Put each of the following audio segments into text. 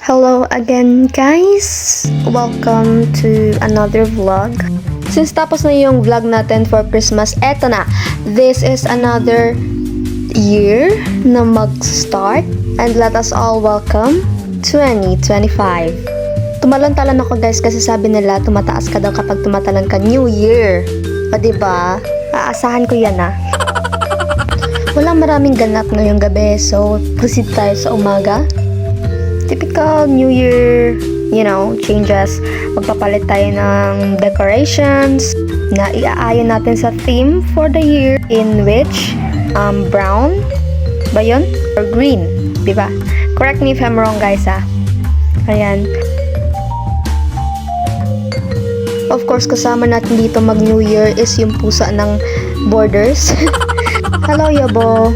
Hello again guys! Welcome to another vlog. Since tapos na yung vlog natin for Christmas, eto na! This is another year na mag-start and let us all welcome 2025. Tumalon-talon ako guys kasi sabi nila tumataas ka daw kapag tumatalon ka New Year. O diba? Aasahan ko yan ah. Walang maraming ganap ngayong gabi so proceed tayo sa umaga. Typical New Year, changes. Magpapalit tayo ng decorations na iaayon natin sa theme for the year in which brown ba yun? Or green, diba? Correct me if I'm wrong guys ah. Ayan. Of course, kasama natin dito mag New Year is yung pusa ng Borders. Hello Yabo!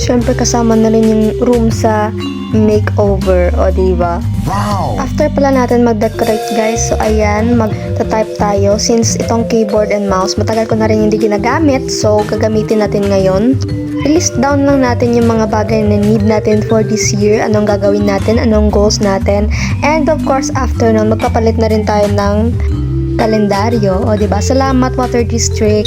Siyempre kasama na rin yung room sa makeover, o diba? Wow! After pala natin mag-decorate guys, so ayan, mag-type tayo. Since itong keyboard and mouse, matagal ko na rin hindi ginagamit, so gagamitin natin ngayon. I-list down lang natin yung mga bagay na need natin for this year, anong gagawin natin, anong goals natin, and of course, after nun, magpapalit na rin tayo ng kalendaryo, o diba? Salamat Water District!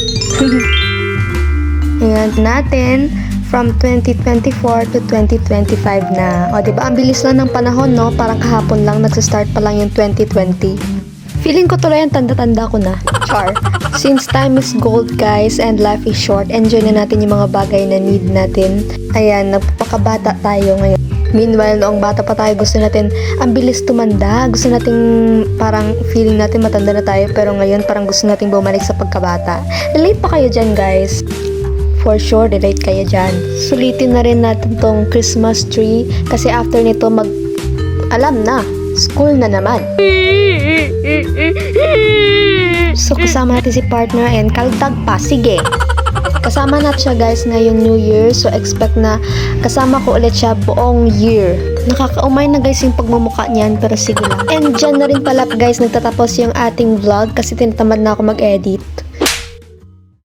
Ayan natin from 2024 to 2025 na. O diba, ang bilis lang ng panahon, no? Parang kahapon lang, nagsastart pa lang yung 2020. Feeling ko tuloy ang tanda-tanda ko na. Char. Since time is gold, guys, and life is short, enjoy na natin yung mga bagay na need natin. Ayan, nagpapakabata tayo ngayon. Meanwhile, noong bata pa tayo, gusto natin, ang bilis tumanda. Gusto natin, parang feeling natin matanda na tayo, pero ngayon parang gusto natin bumalik sa pagkabata. Relate pa kayo dyan, guys? For sure, relate kayo dyan. Sulitin na rin natin tong Christmas tree kasi after nito alam na, school na naman. So kasama natin si partner and kaldag pa, sige. Kasama natin siya guys ngayong New Year, so expect na kasama ko ulit siya buong year. Nakakaumay na guys yung pagmumukha niyan, pero sige lang. And dyan na rin pala guys nagtatapos yung ating vlog kasi tinatamad na ako mag-edit.